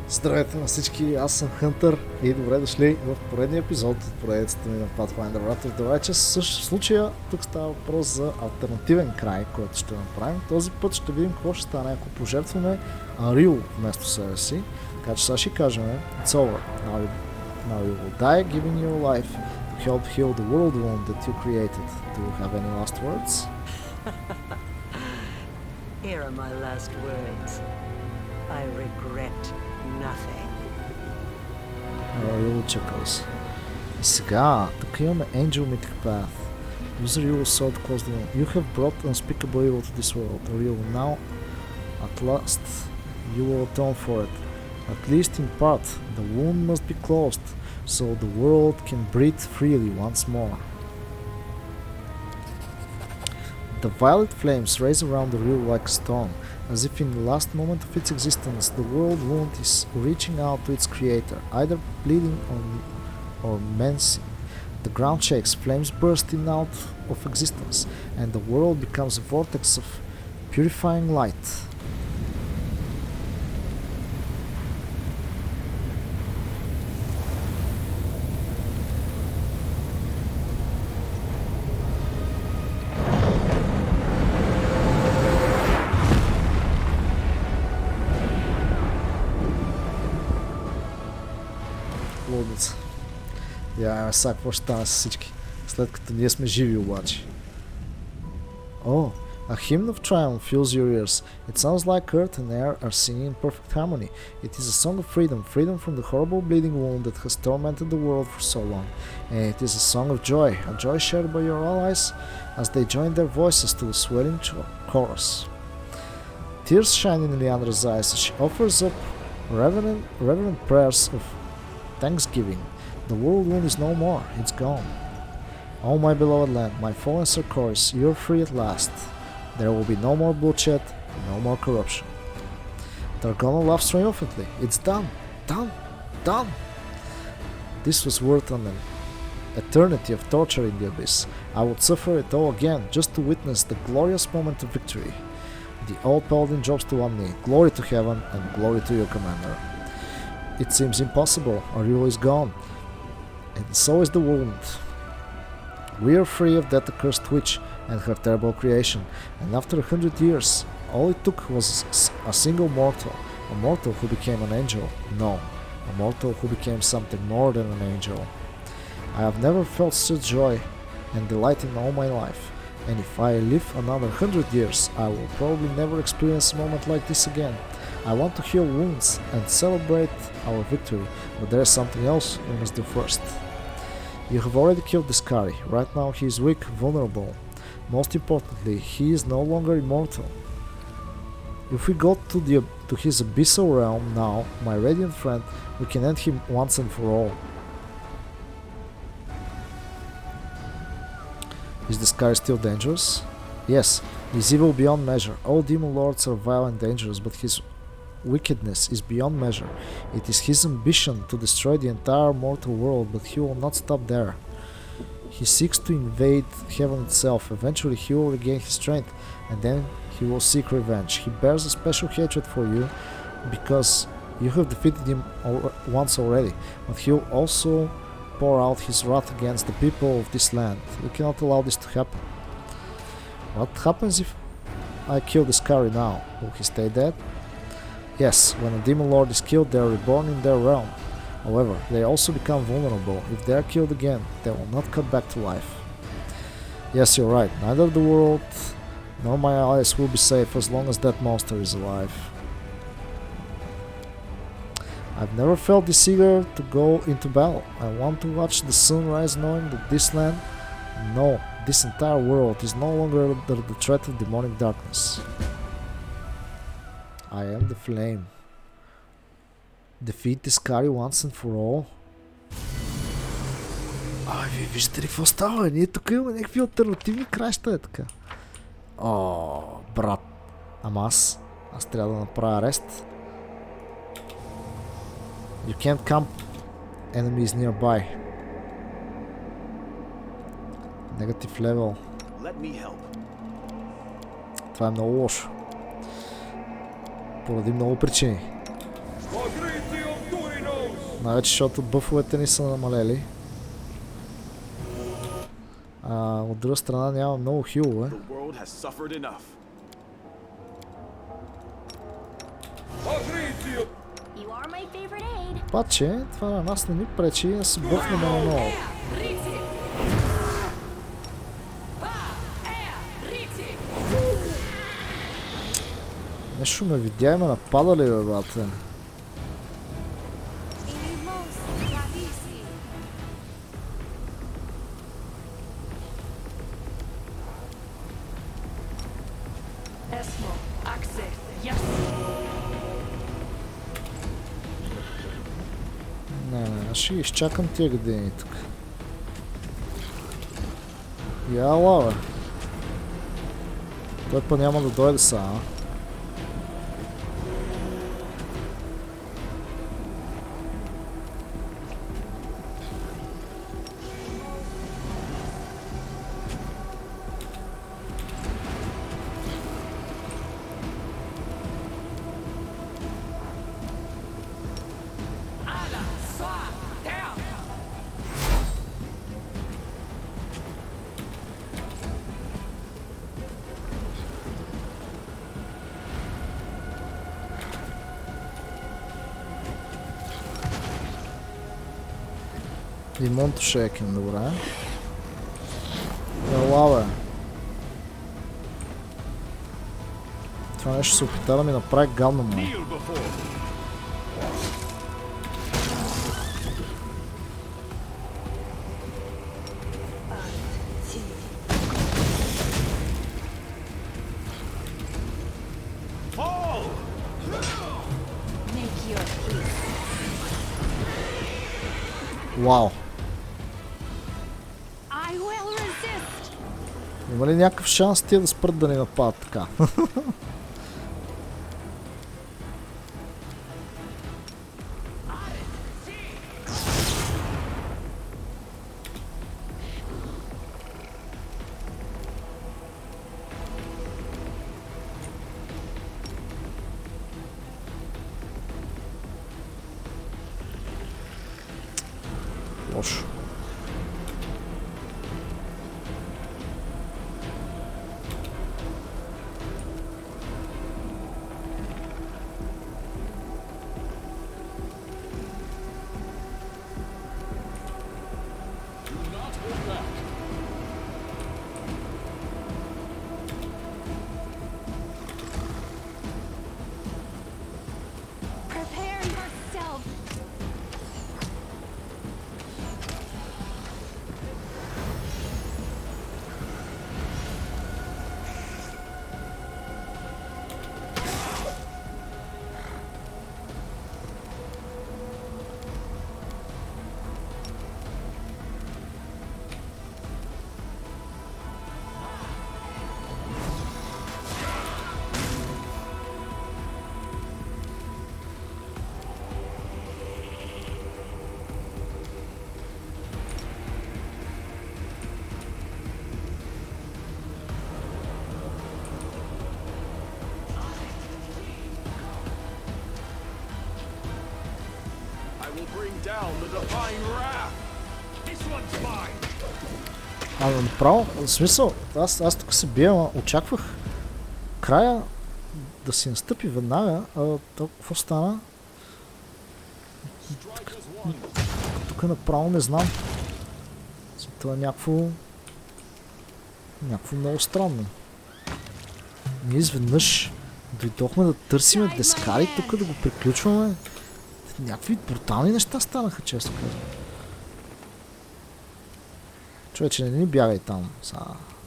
Здравейте на всички, аз съм Хънтър и добре дошли в поредния епизод от поредицата ми на Pathfinder. Брат, в случая тук става въпрос за алтернативен край, който ще направим. Този път ще видим какво ще стане, ако пожертваме Unreal вместо себе си. Така че сега ще кажем It's over. Now you will die, giving your life to help heal the world wound that you created. Do you have any last words? Here are my last words. I regret nothing. Unreal chuckles. И сега, тук имаме Angel Mythic Path. User you will sword close the wound. You have brought unspeakable evil to this world. Unreal, now, at last, you will atone for it. At least in part, the wound must be closed, so the world can breathe freely once more. The violet flames raise around the real like a storm, as if in the last moment of its existence, the world wound is reaching out to its creator, either bleeding or menacing. The ground shakes, flames bursting out of existence, and the world becomes a vortex of purifying light. Лудница. Я сега какво ще стане с всички, след като ние сме живи обаче. Oh, a hymn of triumph fills your ears. It sounds like earth and air are singing in perfect harmony. It is a song of freedom, freedom from the horrible bleeding wound that has tormented the world for so long. And it is a song of joy, a joy shared by your allies as they join their voices to the swelling chorus. Tears shine in Leandra's eyes as she offers up reverent prayers of thanksgiving. The world wound is no more, it's gone. Oh my beloved land, my fallen Sarkoris, you're free at last. There will be no more bloodshed, no more corruption. They're gonna laugh triumphantly. It's done, done, done. This was worth an eternity of torture in the abyss. I would suffer it all again just to witness the glorious moment of victory. The old paladin drops to one knee. Glory to heaven and glory to your commander. It seems impossible. Unreal is gone. And so is the wound. We are free of that accursed witch and her terrible creation, and after 100 years, all it took was a single mortal, a mortal who became an angel. No, a mortal who became something more than an angel. I have never felt such joy and delight in all my life, and if I live another 100 years, I will probably never experience a moment like this again. I want to heal wounds and celebrate our victory, but there is something else we must do first. You have already killed this Kari. Right now he is weak, vulnerable. Most importantly, he is no longer immortal. If we go to his abyssal realm now, my radiant friend, we can end him once and for all. Is this Kari still dangerous? Yes, he is evil beyond measure. All demon lords are vile and dangerous, but his wickedness is beyond measure. It is his ambition to destroy the entire mortal world, but he will not stop there. He seeks to invade heaven itself. Eventually he will regain his strength, and then he will seek revenge. He bears a special hatred for you because you have defeated him once already, but he will also pour out his wrath against the people of this land. We cannot allow this to happen. What happens if I kill this Kari now? Will he stay dead? Yes, when a demon lord is killed, they are reborn in their realm. However, they also become vulnerable. If they are killed again, they will not come back to life. Yes, you're right. Neither the world nor my allies will be safe as long as that monster is alive. I've never felt this eager to go into battle. I want to watch the sun rise knowing that this land, no, this entire world is no longer under the threat of demonic darkness. I am the flame. Defeat this Kari once and for all. Вие виждате ли какво става? Ние тук имаме някакви алтернативни краища, така. О, брат. Ама аз трябва да направя арест. You can't come. Enemy is nearby. Negative level. Това е много лошо. Поради много причини. Покрытие Най-вече, защото бъфовете ни са намалели. От друга страна няма много хилове. Обаче, това на нас не ни пречи да се бъфнем много. Нещо ме видя и ме нападали, бе, бате. Не, ще изчакам тия години тук. Яла, бе. Той па няма да дойде са, а? Лимонто шекен, добре. Ела, бе. Това нещо се опита да ми направи гадно, му. Вау. Има ли някакъв шанс тия да спрат да ни нападат така? Лошо. Направо, в смисъл, аз тук се бия, очаквах края да си настъпи веднага, какво стана? Тук направо не знам. Това е някакво много странно. Ние изведнъж дойдохме да търсиме дескари тук, да го приключваме. Някакви брутални неща станаха, често казвам. Човече, не ни бягай там.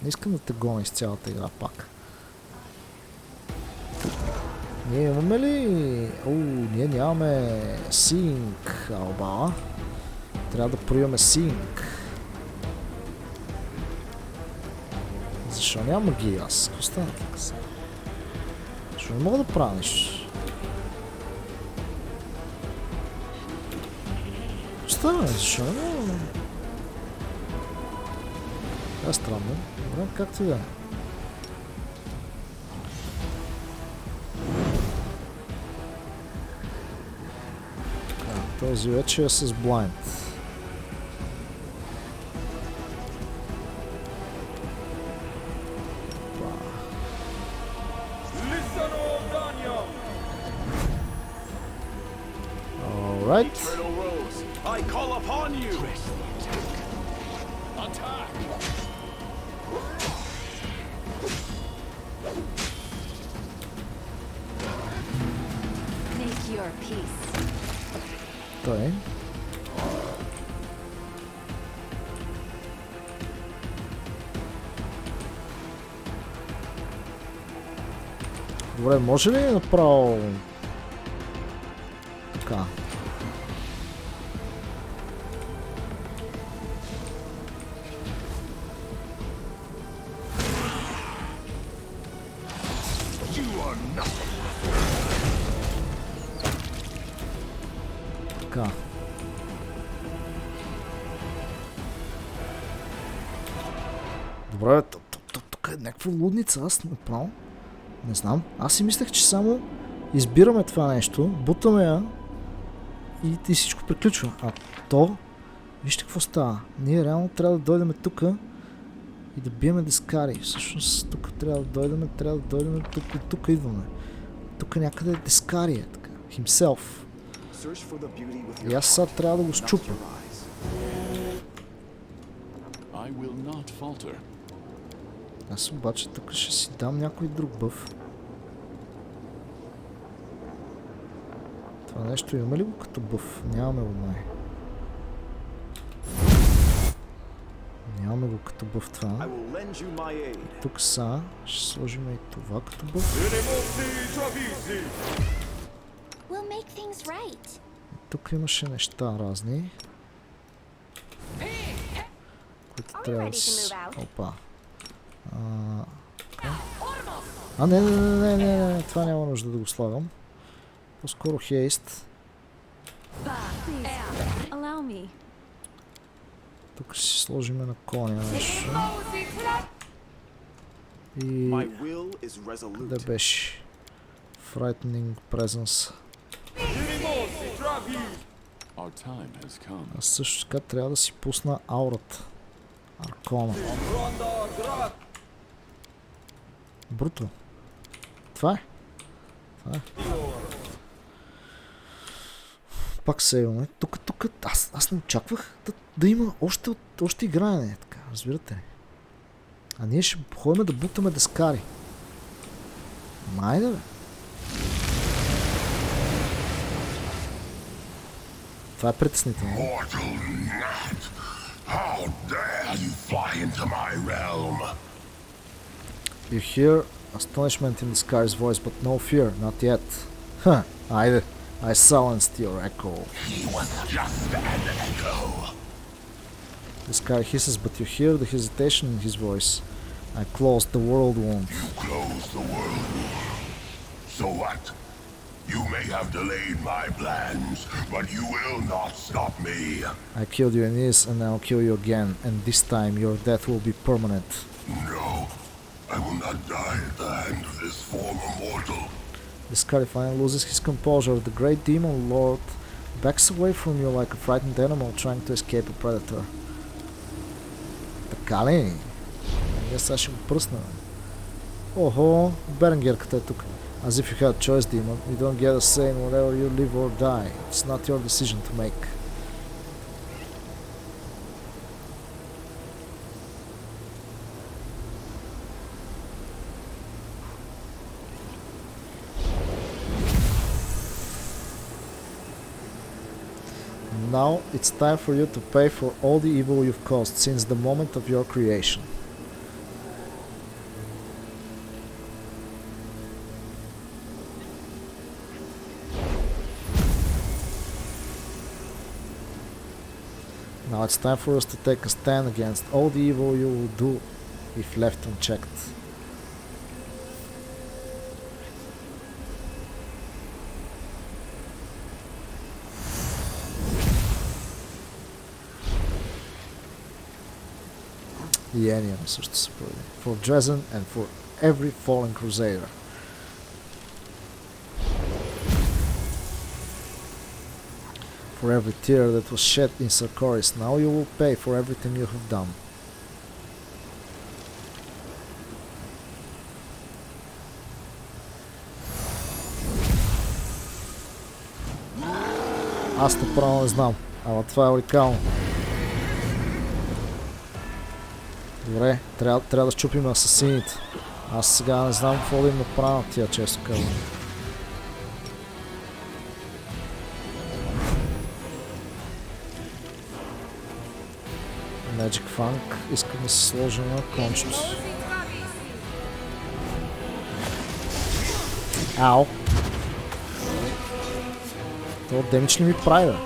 Не искам да те гоня из цялата игра пак. Ние имаме ли... ние нямаме синк, алба. Трябва да прояваме синк. Защо няма ги аз? Какво стана така сега? Защо не мога да правя нещо? Какво стана? Защо не мога? Това е странно. Добре, както и да е. Така. Този вече е с блайнд. Alright. I call upon you. Attack. Make your peace. Той. Добре, може ли направо така? Така. Добре, тук е някаква лудница, аз направо не знам. Аз си мислех, че само избираме това нещо, бутаме я и всичко приключва. А то, вижте какво става. Ние реално трябва да дойдем тук и да биеме дескари. Всъщност тук трябва да дойдем тук идваме. Тук някъде е дескари, така. Himself. И аз сега трябва да го счупя. Аз обаче тук ще си дам някой друг бъв. Това нещо имаме ли го като бъв? Нямаме го, май. Нямаме го като бъв това. Тук са ще сложим и това като бъв. Тук имаше неща разни, които трябва да си... Опа. Не, това няма нужда да го слагам. По-скоро хейст. Тук ще си сложим на коня нещо. И... да беше Frightening Presence. Аз също така трябва да си пусна аурата. Аркона. Бруто. Това е. Пак се имаме. Тук. Аз не очаквах да има още игране. Така, разбирате ли? А ние ще ходим да бутаме дескари. Майде, бе. Това е притеснително. You hear astonishment in the sky's voice, but no fear, not yet. Huh, I silenced your echo. He was just an echo. The sky hisses, but you hear the hesitation in his voice. I closed the world wound. You closed the world wound. So what? You may have delayed my plans, but you will not stop me. I killed you in this, and I'll kill you again, and this time your death will be permanent. No, I will not die at the hand of this former mortal. The Scarifying loses his composure. The great demon lord backs away from you like a frightened animal trying to escape a predator. Така ли? Ние сега ще го пръснем. Охо, Беренгерката е тук. As if you had a choice, demon. You don't get a say in whatever you live or die. It's not your decision to make. Now it's time for you to pay for all the evil you've caused since the moment of your creation. Now it's time for us to take a stand against all the evil you will do if left unchecked. The Enium също се появи. For Dresden and for every fallen crusader. for every tear that was shed in Sarkoris. Now you will pay for everything you have done. Аз направо не знам, ама това е уникално. Добре, трябва да щупим асасините. Аз сега не знам какво да им направя на тия, често казвам. Magic Funk, искам да се сложа на кончето. Ау! Това демидж ли ми прави, бе?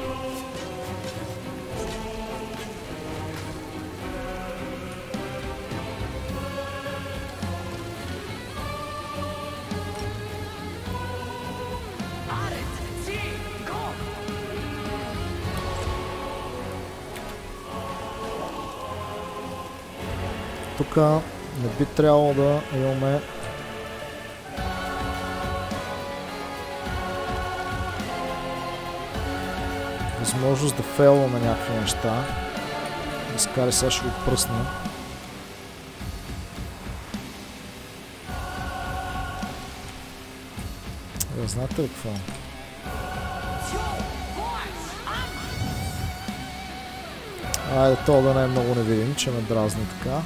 Тук не би трябвало да имаме възможност да фейлваме някакви неща. Изкари сега ще го пръсна. Знаете ли какво? Айде, то да не е много невидим, че ме дразни така.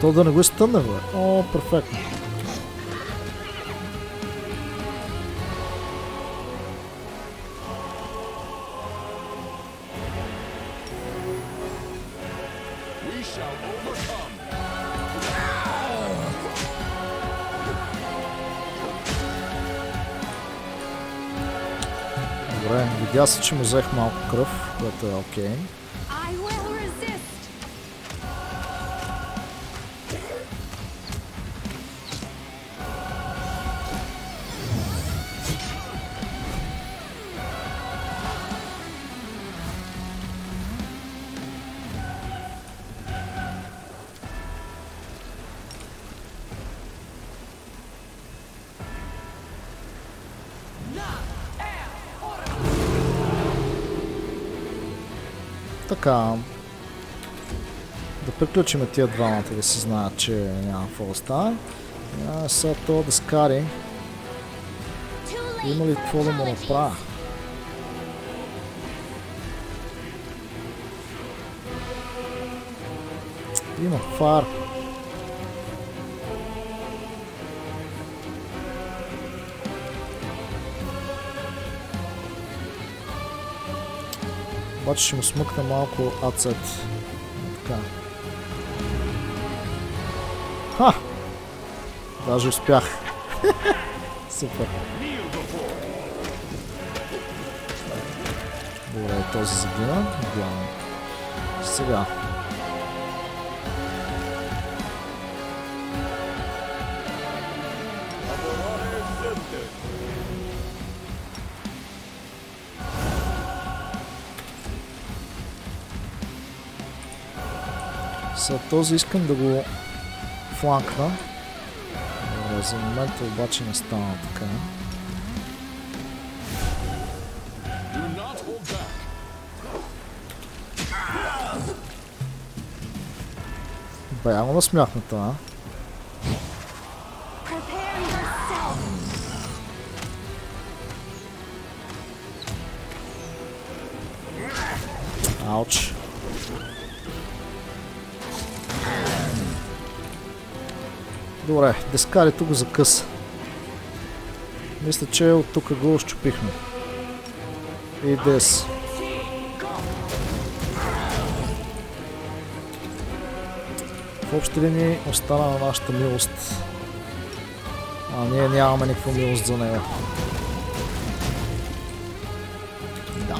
То да не го изтънне, бе. О, перфектно. Добре, видя се, че му взех малко кръв, което е окей. Така, да приключим тия двамата, да се знаят, че няма какво да стане. Сега това да скари. Има ли какво да му направя? Има фар. Обаче ще му смъкна малко ацет. Така. Ха! Даже успях. Супер. Добре, този загина. Идеално. Сега. За този искам да го фланкна. Добре, за момента обаче не стана така. Бямо насмяхната, а? Ауч. Добре, дескарито го закъса. Мисля, че от тук го щупихме. И дес. В общи линии остана на нашата милост. А ние нямаме никаква милост за него. Да.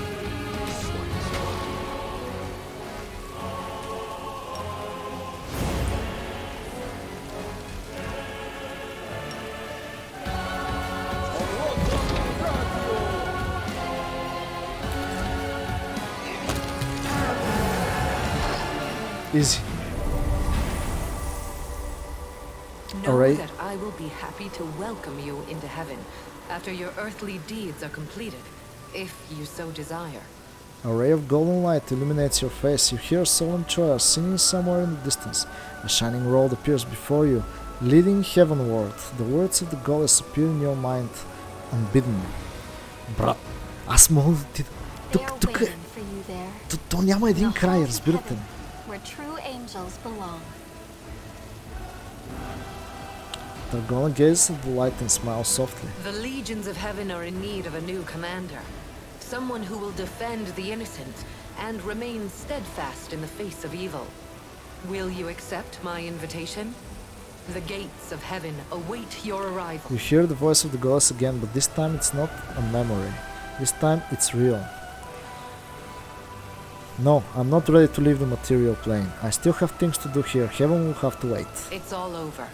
Easy. Know Alright. that I will be happy to welcome you into heaven after your earthly deeds are completed, if you so desire. A ray of golden light illuminates your face. You hear solemn choirs singing somewhere in the distance. A shining road appears before you, leading heavenward. The words of the goddess appear in your mind, unbidden. Брат, аз мога да ти... Тук е... То няма един край, разбирате ли? Where true angels belong. Targona gazes at the light and smiles softly. The legions of heaven are in need of a new commander. Someone who will defend the innocent and remain steadfast in the face of evil. Will you accept my invitation? The gates of heaven await your arrival. You hear the voice of the goddess again, but this time it's not a memory. This time it's real. No, I'm not ready to leave the material plane. I still have things to do here. Heaven will have to wait. It's all over.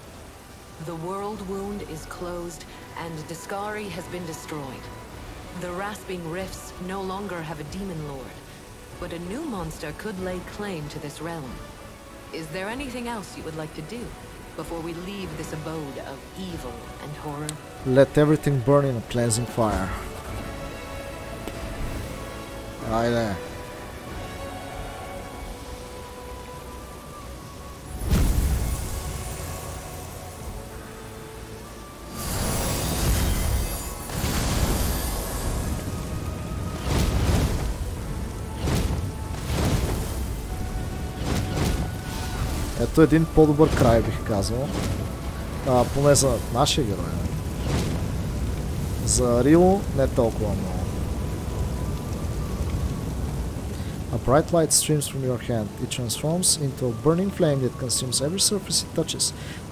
The world wound is closed and Discari has been destroyed. The rasping rifts no longer have a demon lord, but a new monster could lay claim to this realm. Is there anything else you would like to do before we leave this abode of evil and horror? Let everything burn in a cleansing fire. Айде. Ето един по-добър край, бих казал. Поне за нашия герой. За Рило не толкова много. A bright light streams from your hand. It transforms into a burning flame that consumes every surface it touches.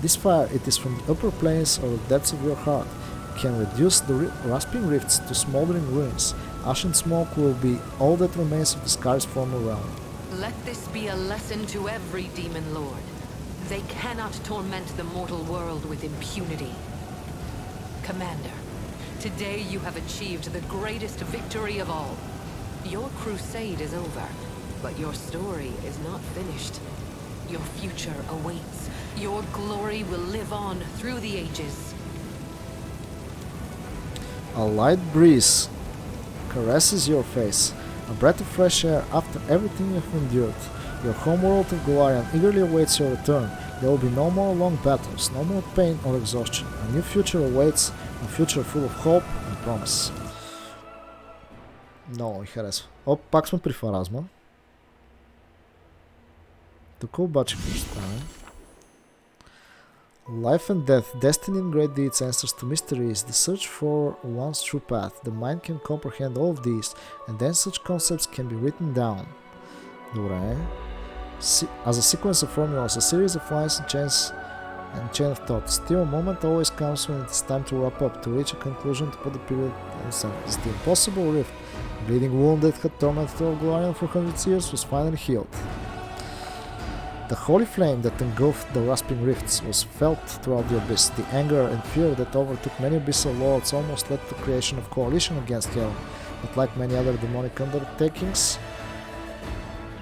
This fire, it is from the upper planes or the depths of your heart. It can reduce the rasping rifts to smoldering ruins. Ash and smoke will be all that remains of the Sky's former realm. Let this be a lesson to every demon lord. They cannot torment the mortal world with impunity. Commander, today you have achieved the greatest victory of all. Your crusade is over, but your story is not finished. Your future awaits. Your glory will live on through the ages. A light breeze caresses your face. A breath of fresh air after everything you've endured. Your homeworld of Galarian eagerly awaits your return. There will be no more long battles, no more pain or exhaustion. A new future awaits, a future full of hope and promise. Много ми харесва. Пак сме при Фаразма. Тук обаче какво ще стане? Life and death, destiny and great deeds, answers to mysteries, the search for one's true path. The mind can comprehend all of these, and then such concepts can be written down. Добре. As a sequence of formulas, a series of lines and chain of thought. Still, a moment always comes when it is time to wrap up, to reach a conclusion, to put the period on the surface. The impossible rift, the bleeding wound that had tormented all Galarian for hundreds of years, was finally healed. The holy flame that engulfed the rasping rifts was felt throughout the abyss. The anger and fear that overtook many abyssal lords almost led to the creation of coalition against Hell, but like many other demonic undertakings,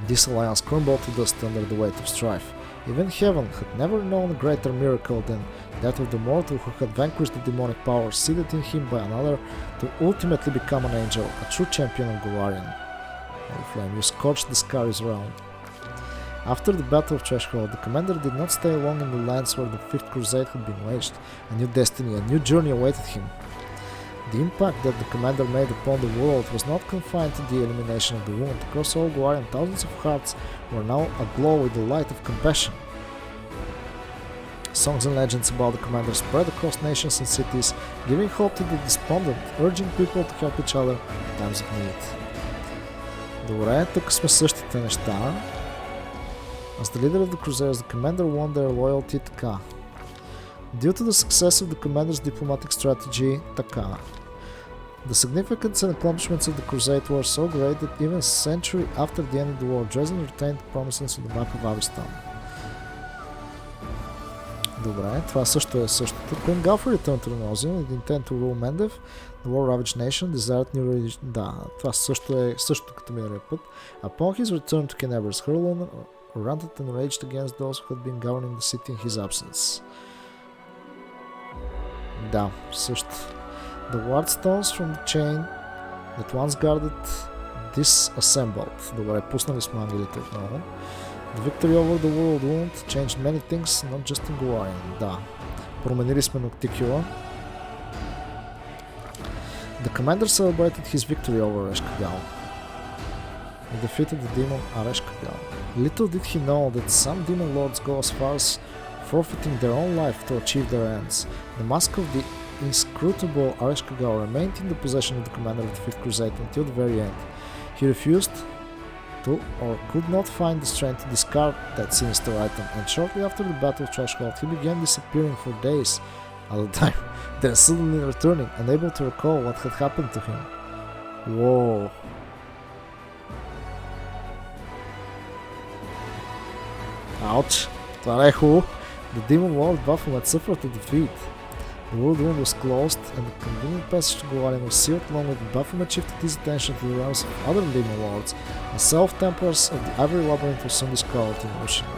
this alliance crumbled to dust under the weight of strife. Even Heaven had never known a greater miracle than that of the mortal who had vanquished the demonic powers seeded in him by another to ultimately become an angel, a true champion of Galarian. Holy flame, you scorched the Scaris realm. After the Battle of Threshold, the commander did not stay long in the lands where the Fifth Crusade had been waged. A new destiny, a new journey awaited him. The impact that the commander made upon the world was not confined to the elimination of the wound. Across all Galarian, thousands of hearts were now aglow with the light of compassion. Songs and legends about the commander spread across nations and cities, giving hope to the despondent, urging people to help each other in times of need. Добре, тук сме същите неща. As the leader of the Crusaders, the commander won their loyalty, така. Due to the success of the commander's diplomatic strategy, така. The significance and accomplishments of the crusade were so great that even a century after the end of the war, Dresden retained prominence on the map of Avistan. Добре, това също е същото. Queen Galfur returned to the Northern with intent to rule Mendev, the war-ravaged nation, desired new religion. Да, това също е същото като миналия път. Upon his return to Kenneber's Hurlon, ranted and raged against those who had been governing the city in his absence. Да, също. The wardstones from the chain that once guarded disassembled. Добре, пуснали сме ангелите отново. The victory over the world wound changed many things, not just in Golarion. Да, променили сме Ноктикюла. The commander celebrated his victory over Ereshkigal. He defeated the demon Ereshkigal. Little did he know that some demon lords go as far as forfeiting their own life to achieve their ends. The mask of the inscrutable Ereshkigal remained in the possession of the commander of the Fifth Crusade until the very end. He refused to or could not find the strength to discard that sinister item, and shortly after the Battle of Trashhold he began disappearing for days at a time, then suddenly returning, unable to recall what had happened to him. Whoa. Ouch. Това не е хубаво. The demon lord Baphomet suffered a defeat. The world wound was closed, and the convenient passage to Golarion was sealed along with Baphomet shifted his attention to the realms of other demon lords. The self-templars of the Ivory Labyrinth were soon discovered in Ocean.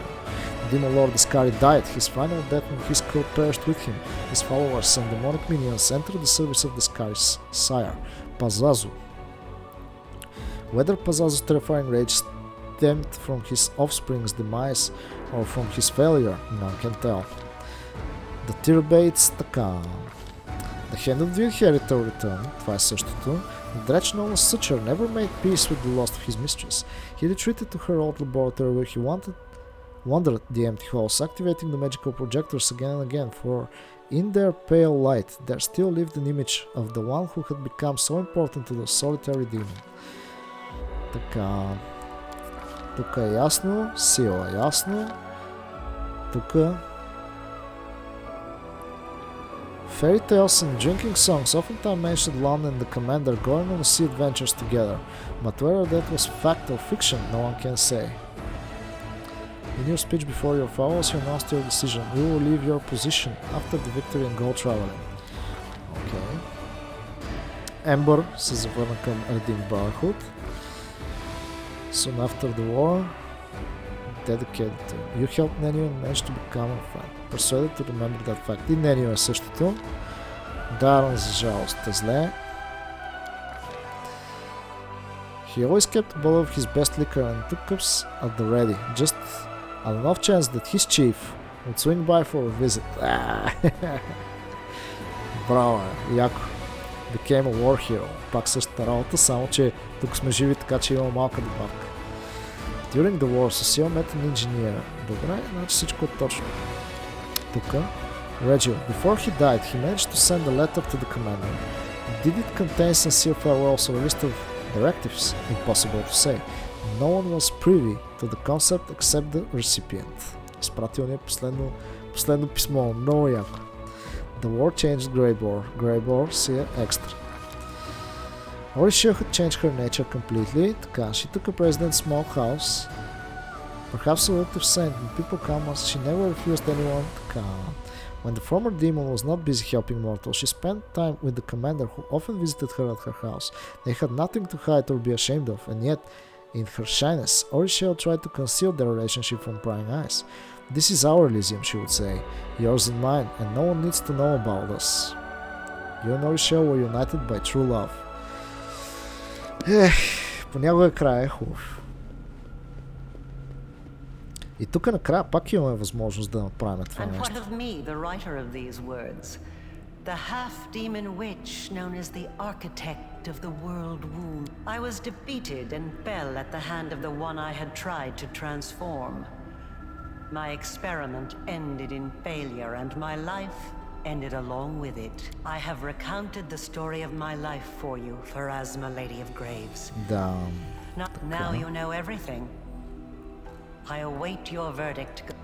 The demon lord Iskari died, his final death and his crew perished with him. His followers and demonic minions entered the service of the Iskari's sire, Pazazu. Whether Pazazu's terrifying rage stemmed from his offspring's demise or from his failure, none can tell. The Tirabates, така. The hand of the inheritor returned, това е същото. The dredge known as Suture never made peace with the loss of his mistress. He retreated to her old laboratory where he wandered the empty halls, activating the magical projectors again and again, for in their pale light there still lived an image of the one who had become so important to the solitary demon. Така. Тук е ясно, сила е ясно. Тук fairy tales and drinking songs oftentimes mentioned Lon and the commander going on sea adventures together, but whether that was fact or fiction, no one can say. In your speech before your followers, you announced your decision. You will leave your position after the victory and go traveling. Okay. Ember се завърна към Redeemed Brotherhood. Soon after the war, dedicated to you helped Nenio and managed to become a friend. Persuaded to remember that fact. И Nenio е същото. Даран за жалост е зле. He always kept a bottle of his best liquor and took cups at the ready, just on an off chance that his chief would swing by for a visit. Браво, яко. Became a war hero. Пак същата работа, само че тук сме живи, така че има малка добавка. During the war, Cecile met an engineer. Добре, значи всичко е точно. Тук. Regil. Before he died, he managed to send a letter to the commander. Did it contain sincere farewells or a list of directives? Impossible to say. No one was privy to the concept except the recipient. Изпратил ни последно писмо. Много яко. The war changed Greybor. Greybor си е екстра. Orishio had changed her nature completely. Така, she took a president's small house. Perhaps a relative saint when people come as she never refused anyone. Така. When the former demon was not busy helping mortals, she spent time with the commander who often visited her at her house. They had nothing to hide or be ashamed of, and yet, in her shyness, Orishio tried to conceal their relationship from prying eyes. This is our Elysium, she would say, yours and mine, and no one needs to know about us. You and Orishio were united by true love. Понякога край е хубав. И тук накрая пак имаме възможност да направим това And нещо. what of me, the writer of these words? The half-demon witch known as the architect of the world womb. I was defeated and fell at the hand of the one I had tried to transform. My experiment ended in failure and my life ended along with it. I have recounted the story of my life for you, Pharasma, Lady of Graves. Да. Now you know everything. I await your verdict.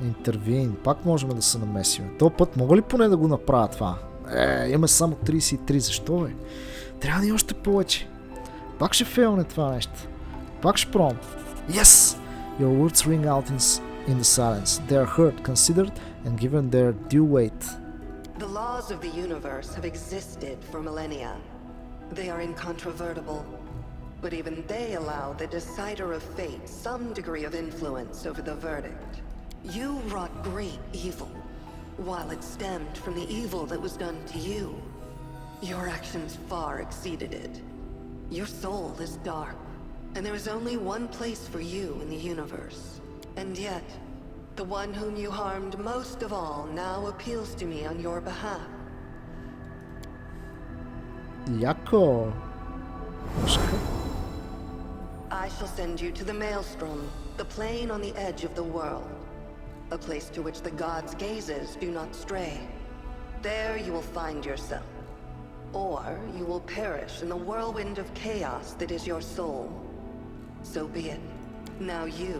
Интервин. Пак можем да се намесим. Този път мога ли поне да го направя това? Имаме само 33. Защо бе? Трябва да и още повече. Пак ще фейлне това нещо. Пак ще пробвам. Yes! Your words ring out in the silence. They are heard, considered, and given their due weight. The laws of the universe have existed for millennia. They are incontrovertible. But even they allow the decider of fate some degree of influence over the verdict. You wrought great evil, while it stemmed from the evil that was done to you. Your actions far exceeded it. Your soul is dark, and there is only one place for you in the universe. And yet, the one whom you harmed most of all now appeals to me on your behalf. Яко. I shall send you to the Maelstrom, the plane on the edge of the world. A place to which the gods' gazes do not stray. There you will find yourself. Or you will perish in the whirlwind of chaos that is your soul. So be it. Now you,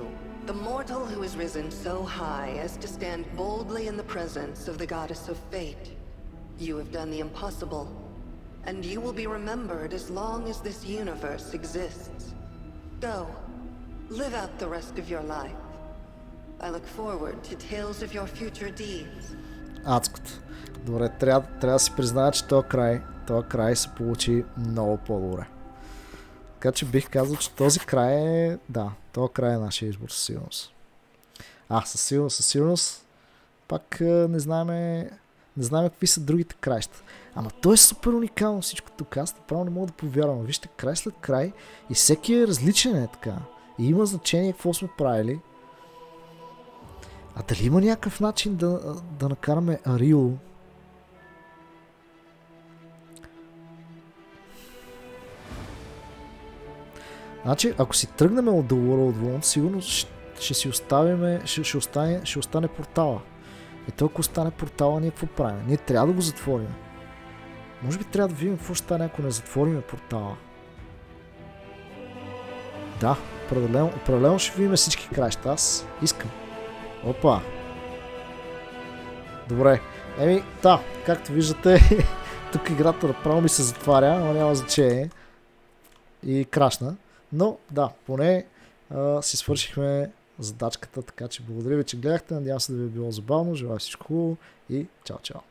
the mortal who has risen so high as to stand boldly in the presence of the goddess of fate, you have done the impossible, and you will be remembered as long as this universe exists. Go, live out the rest of your life. I look forward to tales of your future deeds. Адското. Добре, трябва да си призная, че този край се получи много по-добре. Така че бих казал, че този край е... Да, този край е нашия избор със сигурност. Със сигурност пак не знаем какви са другите краища. Ама то е супер уникално всичко тук. Аз направо не мога да повярвам. Вижте, край след край и всеки е различен е така. И има значение какво сме правили. А дали има някакъв начин да накараме Арил? Значи, ако си тръгнем от The World Wound, сигурно ще остане портала. И то ако остане портала, ние какво правим? Ние трябва да го затворим. Може би трябва да видим какво ще стане, ако не затворим портала. Да, определено ще видим всички краища. Аз искам. Опа! Добре. Както виждате, тук играта направо ми се затваря, но няма значение. И крашна. Но, да, поне си свършихме задачката, така че благодаря ви, че гледахте. Надявам се да ви е било забавно. Желая всичко хубаво и чао!